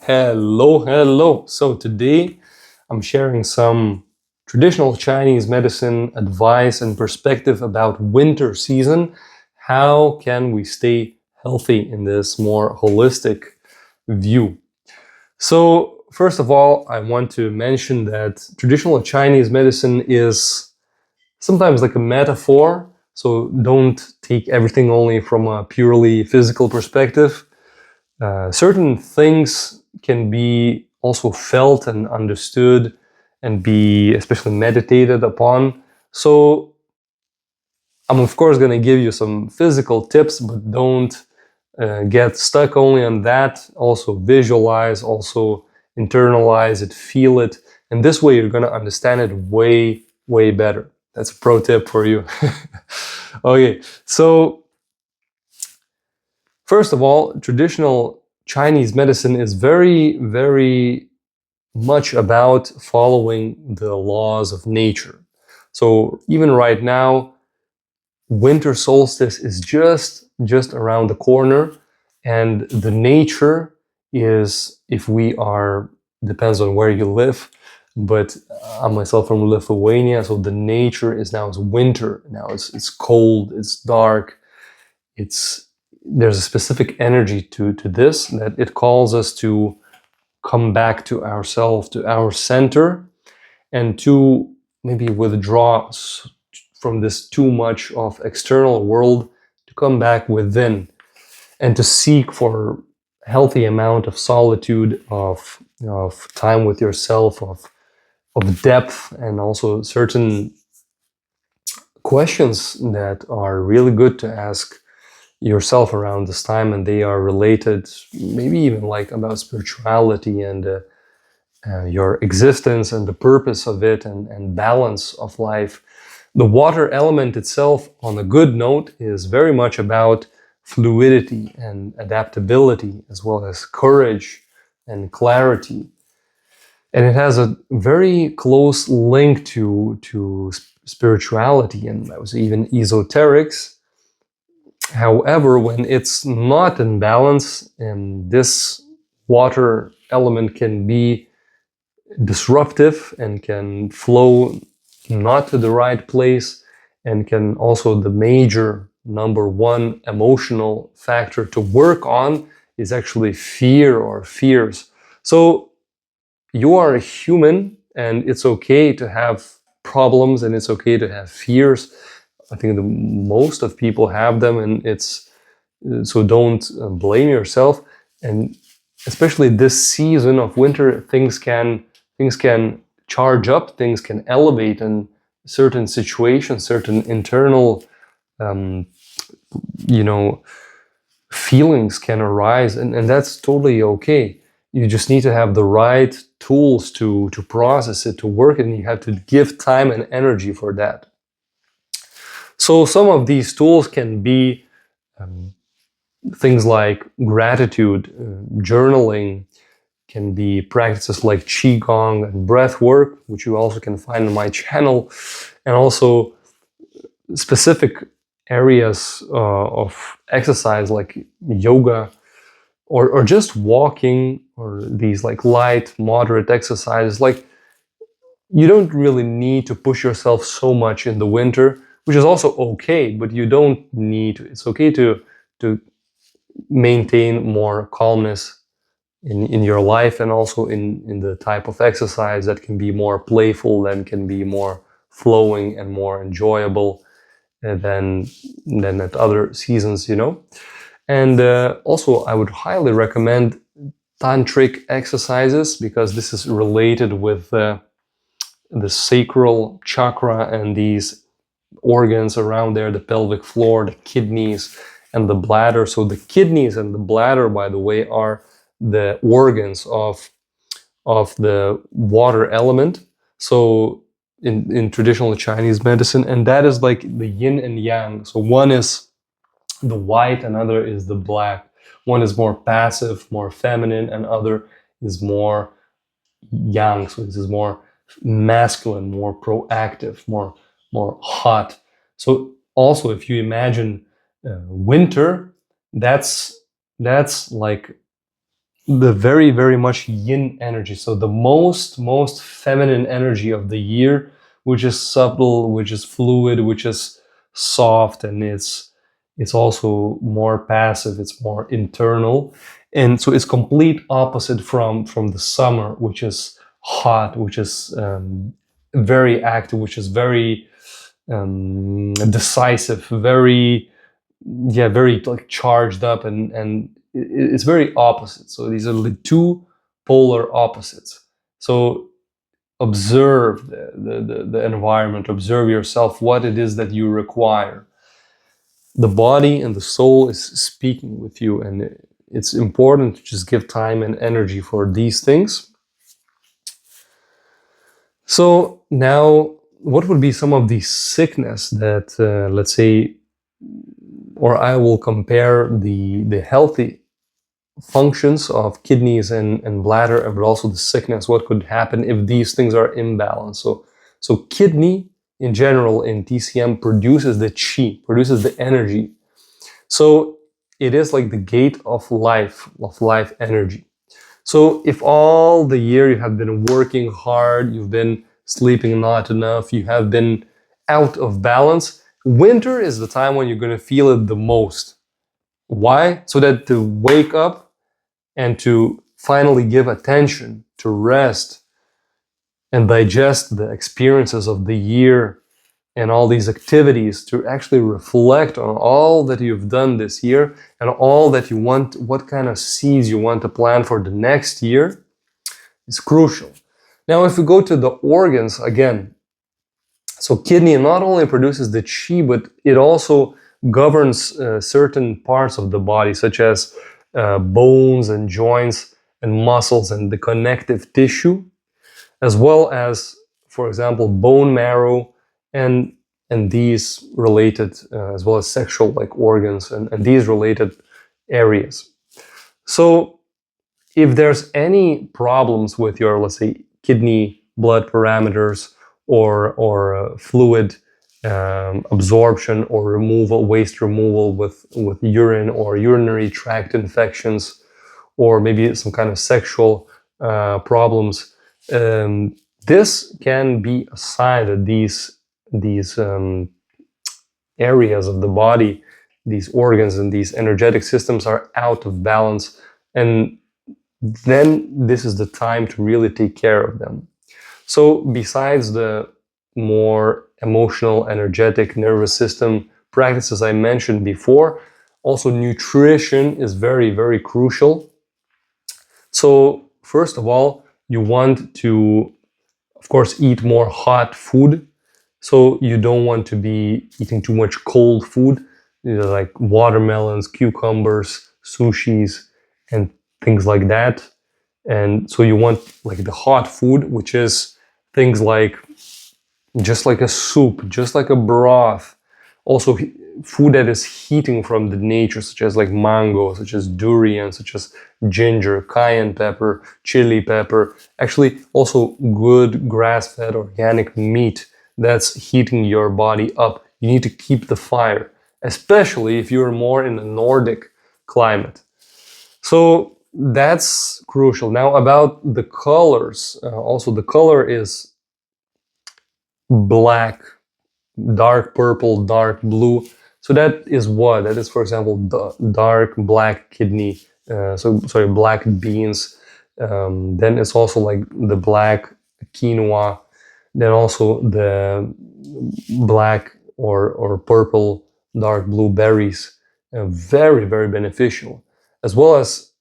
Hello. So today I'm sharing some traditional Chinese medicine advice and perspective about winter season. How can we stay healthy in this more holistic view? So first of all, I want to mention that traditional Chinese medicine is sometimes like a metaphor. So don't take everything only from a purely physical perspective. Certain things can be also felt and understood and be especially meditated upon. So I'm of course going to give you some physical tips, but don't get stuck only on that. Also visualize, also internalize it, feel it. And this way you're going to understand it way better. That's a pro tip for you. Okay, so first of all, traditional Chinese medicine is very much about following the laws of nature. So even right now, winter solstice is just around the corner, and the nature is, if we are, depends on where you live, but I myself from Lithuania, so the nature is now, it's winter now, it's cold, it's dark, there's a specific energy to this, that it calls us to come back to ourselves, to our center, and to maybe withdraw from this too much of external world, to come back within and to seek for healthy amount of solitude, of time with yourself, of depth, and also certain questions that are really good to ask yourself around this time, and they are related maybe even like about spirituality and your existence and the purpose of it, and balance of life. The water element itself, on a good note, is very much about fluidity and adaptability, as well as courage and clarity. And it has a very close link to spirituality, and I would say even esoterics. However, when it's not in balance, and this water element can be disruptive and can flow not to the right place, and can also, the major number one emotional factor to work on is actually fear or fears. So you are a human, and it's okay to have problems, and it's okay to have fears. I think the most of people have them, and it's so don't blame yourself. And especially this season of winter, things can charge up, things can elevate, and certain situations, certain internal um, feelings can arise, and that's totally okay. You just need to have the right tools to process it, to work it, and you have to give time and energy for that. So some of these tools can be things like gratitude, journaling, can be practices like qigong and breath work, which you also can find on my channel, and also specific areas of exercise like yoga, or just walking, or these like light, moderate exercises. Like, you don't really need to push yourself so much in the winter, which is also okay, but you don't need to. It's okay to maintain more calmness in your life, and also in the type of exercise that can be more playful, that can be more flowing and more enjoyable than at other seasons, And also, I would highly recommend tantric exercises, because this is related with the sacral chakra and these organs around there, the pelvic floor, the kidneys, and the bladder. So the kidneys and the bladder, by the way, are the organs of the water element. So in traditional Chinese medicine, and that is like the yin and yang. So one is the white, another is the black. One is more passive, more feminine, and other is more yang. So this is more masculine, more proactive, more hot. So also, if you imagine winter, that's like the very, very much yin energy. So the most feminine energy of the year, which is subtle, which is fluid, which is soft, and it's also more passive, it's more internal. And so it's complete opposite from the summer, which is hot, which is very active, which is very decisive, very, yeah, very like charged up, and it's very opposite. So these are the two polar opposites. So observe the environment, observe yourself, what it is that you require. The body and the soul is speaking with you, and it's important to just give time and energy for these things. So now, what would be some of the sickness that, let's say, or I will compare the healthy functions of kidneys and bladder, but also the sickness, what could happen if these things are imbalanced. So kidney in general in TCM produces the chi, produces the energy. So it is like the gate of life energy. So if all the year you have been working hard, you've been sleeping not enough, you have been out of balance, winter is the time when you're going to feel it the most. Why? So that to wake up and to finally give attention, to rest and digest the experiences of the year and all these activities, to actually reflect on all that you've done this year and all that you want, what kind of seeds you want to plant for the next year, is crucial. Now, if we go to the organs again, so kidney not only produces the chi, but it also governs certain parts of the body, such as bones and joints and muscles and the connective tissue, as well as, for example, bone marrow and these related, as well as sexual like organs and these related areas. So if there's any problems with your, let's say, kidney blood parameters or fluid absorption or removal, waste removal with urine or urinary tract infections, or maybe some kind of sexual problems, this can be a sign that these areas of the body, these organs and these energetic systems are out of balance, and then this is the time to really take care of them. So besides the more emotional, energetic, nervous system practices I mentioned before, also nutrition is very, very crucial. So first of all, you want to, of course, eat more hot food. So you don't want to be eating too much cold food, like watermelons, cucumbers, sushis, and things like that. And so you want like the hot food, which is things like just like a soup, just like a broth. Also food that is heating from the nature, such as like mango, such as durian, such as ginger, cayenne pepper, chili pepper. Actually also good grass-fed organic meat that's heating your body up. You need to keep the fire, especially if you're more in a Nordic climate. So that's crucial. Now about the colors. Also the color is black, dark purple, dark blue. So that is what? That is, for example, dark black kidney, black beans. Then it's also like the black quinoa. Then also the black or purple, dark blue berries. Very, very beneficial. As well as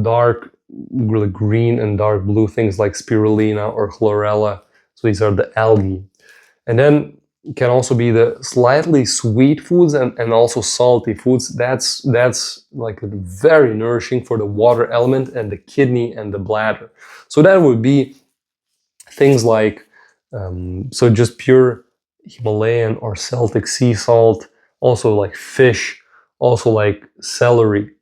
dark really green and dark blue things like spirulina or chlorella. So these are the algae. And then can also be the slightly sweet foods and also salty foods. That's like very nourishing for the water element and the kidney and the bladder. So that would be things like, so just pure Himalayan or Celtic sea salt, also like fish, also like celery.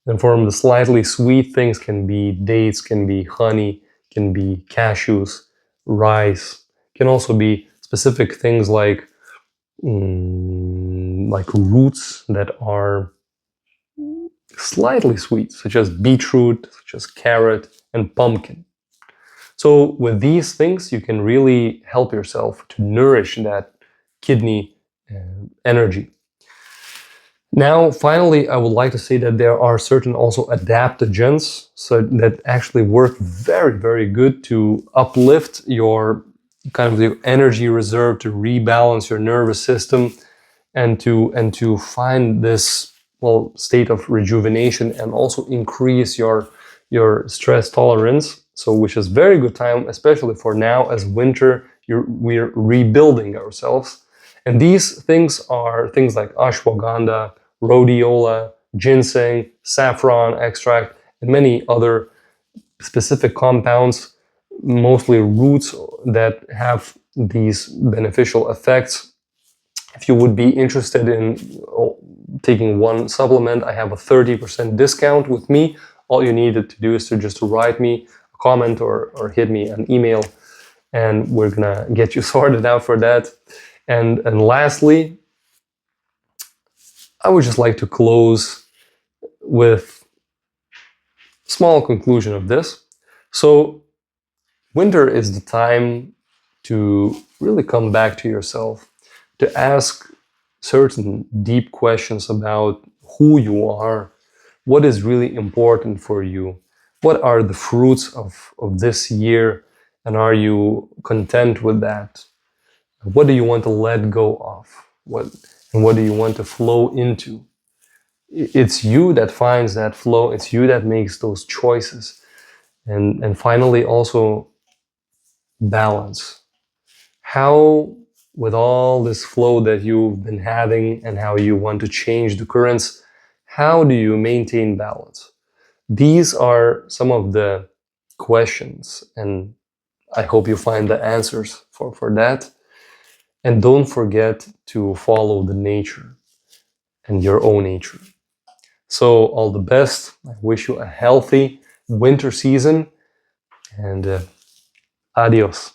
And from the slightly sweet things can be dates, can be honey, can be cashews, rice, can also be specific things like roots that are slightly sweet, such as beetroot, such as carrot, and pumpkin. So with these things, you can really help yourself to nourish that kidney energy. Now, finally, I would like to say that there are certain also adaptogens so that actually work very, very good to uplift your kind of the energy reserve, to rebalance your nervous system, and to find this state of rejuvenation, and also increase your stress tolerance. So, which is very good time, especially for now as winter. We're rebuilding ourselves, and these things are things like ashwagandha, rhodiola, ginseng, saffron extract, and many other specific compounds, mostly roots that have these beneficial effects. If you would be interested in taking one supplement, I have a 30% discount with me. All you needed to do is to just write me a comment or hit me an email, and we're gonna get you sorted out for that. And lastly, I would just like to close with a small conclusion of this. So winter is the time to really come back to yourself, to ask certain deep questions about who you are, what is really important for you, what are the fruits of this year, and are you content with that? What do you want to let go of? What do you want to flow into? It's you that finds that flow. It's you that makes those choices. And finally, also balance. How, with all this flow that you've been having and how you want to change the currents, how do you maintain balance? These are some of the questions, and I hope you find the answers for that. And don't forget to follow the nature and your own nature. So all the best. I wish you a healthy winter season, and adios.